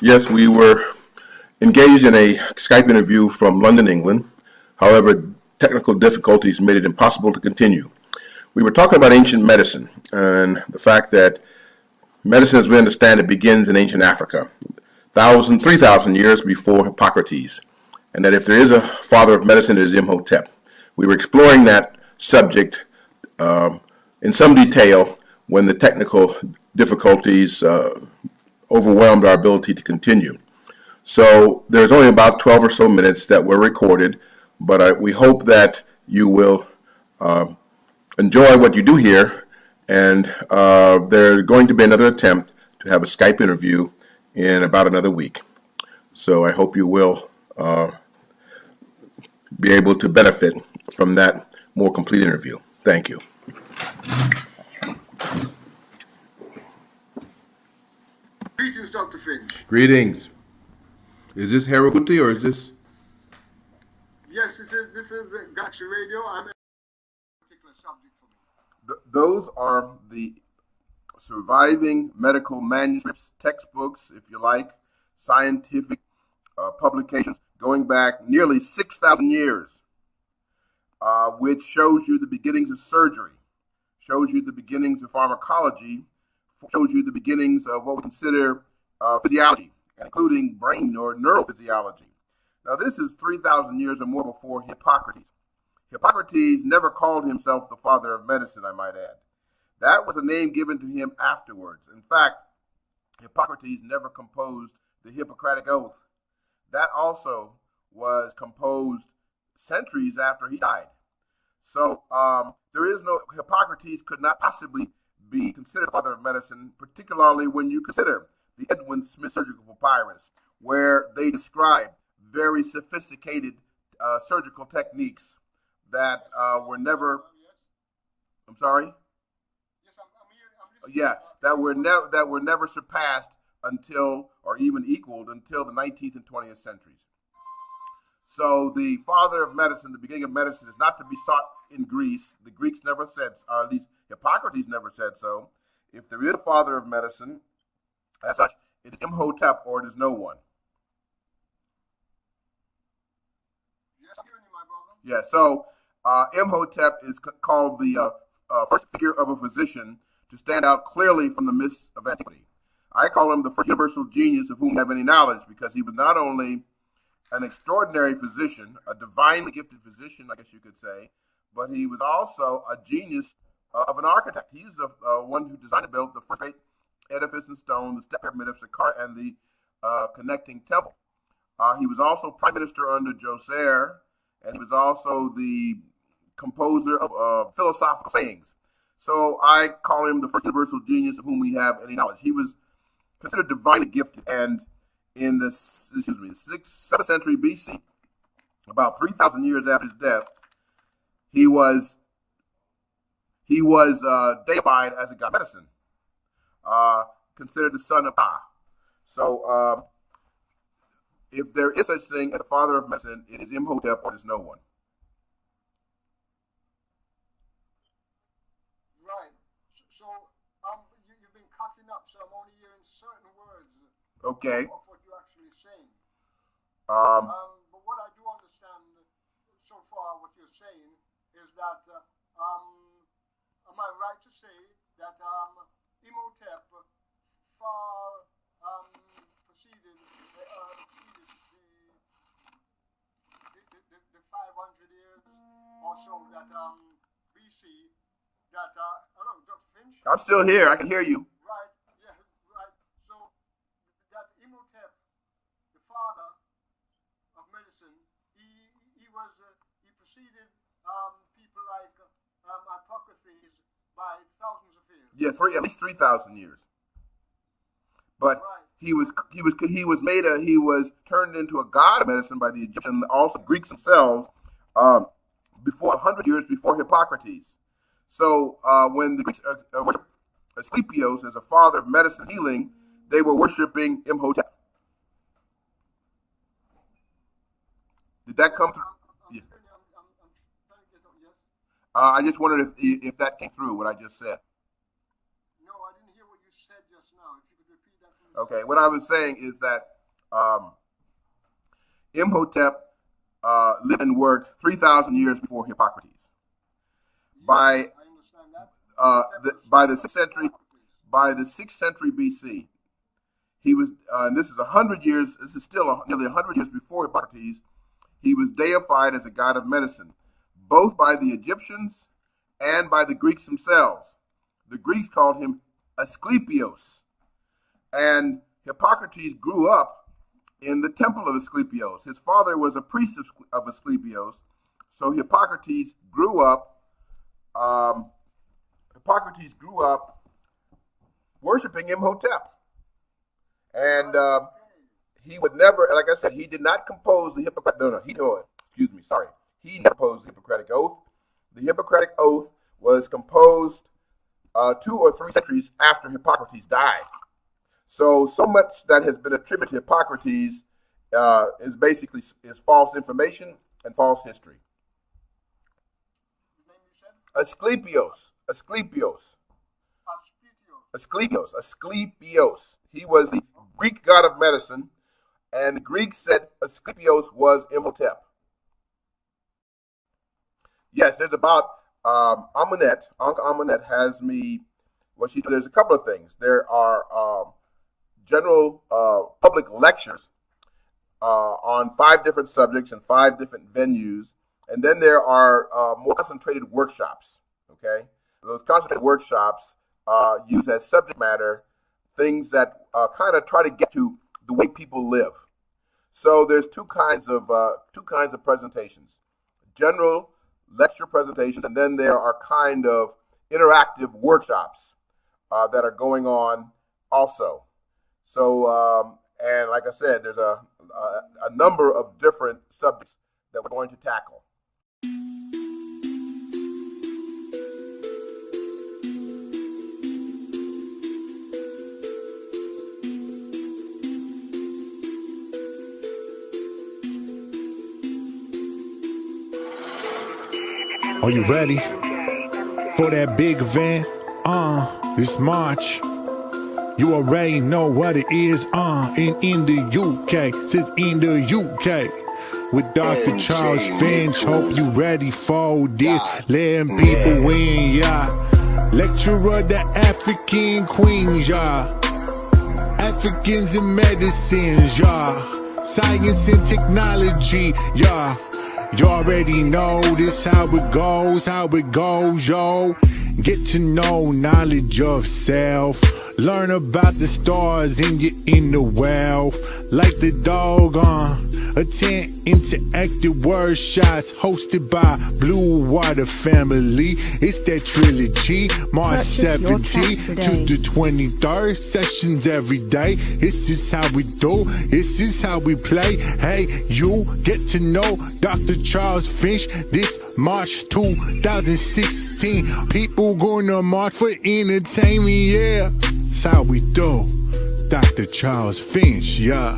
Yes, we were engaged in a Skype interview from London, England. However, technical difficulties made it impossible to continue. We were talking about ancient medicine and the fact that medicine, as we understand it, begins in ancient Africa, 3,000 years before Hippocrates, and that if there is a father of medicine, it is Imhotep. We were exploring that subject in some detail when the technical difficulties overwhelmed our ability to continue. So there's only about 12 or so minutes that were recorded, but we hope that you will enjoy what you do here. And there's going to be another attempt to have a Skype interview in about another week. So I hope you will be able to benefit from that more complete interview. Thank you. Greetings, Dr. Finch. Greetings. Is this Heraguti or is this? Yes, this is Gotcha Radio. I'm a particular subject for me. Those are the surviving medical manuscripts, textbooks, if you like, scientific publications going back nearly 6,000 years, which shows you the beginnings of surgery, shows you the beginnings of pharmacology, shows you the beginnings of what we consider physiology, including brain or neurophysiology. Now, this is 3,000 years or more before Hippocrates. Hippocrates never called himself the father of medicine, I might add. That was a name given to him afterwards. In fact, Hippocrates never composed the Hippocratic Oath. That also was composed centuries after he died. So Hippocrates could not possibly be considered the father of medicine, particularly when you consider the Edwin Smith Surgical Papyrus, where they describe very sophisticated surgical techniques that were never. I'm sorry. Yes, I'm here. That were never surpassed until, or even equaled until the 19th and 20th centuries. So the father of medicine, the beginning of medicine, is not to be sought in Greece. The Greeks never said, at least Hippocrates never said so. If there is a father of medicine, as such, it is Imhotep or it is no one. Yes, I'm hearing you, my brother. Yeah, so Imhotep is called the first figure of a physician to stand out clearly from the myths of antiquity. I call him the first universal genius of whom we have any knowledge, because he was not only an extraordinary physician, a divinely gifted physician, I guess you could say, but he was also a genius of an architect. He's the one who designed and built the first great edifice in stone, the step pyramid of Saqqara, and the connecting temple. He was also prime minister under Djoser, and he was also the composer of philosophical sayings. So I call him the first universal genius of whom we have any knowledge. He was considered divinely gifted, and in the 7th century BC, about 3,000 years after his death, he was deified as a god of medicine, considered the son of Pa. So if there is such thing as a father of medicine, it is Imhotep or it is no one. Right. So you've been cutting up, so I'm only hearing certain words Okay. of what you're actually saying. Um, But what I do understand so far, what you're saying, is that am I right to say that Imhotep far preceded the 500 years or so that BC that hello, Dr. Finch. I'm still here. I can hear you. Right. Yeah. Right. So that Imhotep, the father of medicine, he preceded people like Hippocrates by thousands of years. Yeah, at least 3,000 years. But Right. he was turned into a god of medicine by the Egyptians and also Greeks themselves before 100 years before Hippocrates. So when the Greeks worshiped Asclepios as a father of medicine healing, they were worshiping Imhotep. Did that come through? Yeah. I'm trying to get on. Yes. I just wondered if that came through what I just said. No, I didn't hear what you said just now. If you could repeat Okay, what I was saying is that Imhotep lived and worked 3,000 years before Hippocrates. By the 6th century BC, he was, and this is 100 years. This is still nearly 100 years before Hippocrates. He was deified as a god of medicine, both by the Egyptians and by the Greeks themselves. The Greeks called him Asclepios, and Hippocrates grew up in the temple of Asclepios. His father was a priest of Asclepios, so Hippocrates grew up worshiping Imhotep. And he would never, like I said, he did not compose the Hippocratic, he never composed the Hippocratic Oath. The Hippocratic Oath was composed 2 or 3 centuries after Hippocrates died. So much that has been attributed to Hippocrates is basically false information and false history. Asclepios. He was the Greek god of medicine, and the Greeks said Asclepios was Imhotep. Yes, there's about Amunet. Uncle Amunet has me. There's a couple of things. There are general public lectures on 5 different subjects and 5 different venues. And then there are more concentrated workshops, okay? Those concentrated workshops use as subject matter things that kind of try to get to the way people live. So there's two kinds of presentations: general lecture presentations, and then there are kind of interactive workshops that are going on also. So and like I said, there's a number of different subjects that we're going to tackle. Are you ready for that big event? This March. You already know what it is. In the UK, says in the UK. With Dr. Charles Finch, hope you ready for this. Letting people in, yeah. Lecturer the African queens, yeah. Africans in medicines, yeah. Science and technology, yeah. You already know this how it goes, yo. Get to know knowledge of self. Learn about the stars in your inner wealth. Like the dog attend interactive workshops hosted by Blue Water Family. It's that trilogy, March 17th to the 23rd. Sessions every day. This is how we do. This is how we play. Hey, you get to know Dr. Charles Finch this March 2016. People gonna march for entertainment, yeah. That's how we do. Dr. Charles Finch, yeah.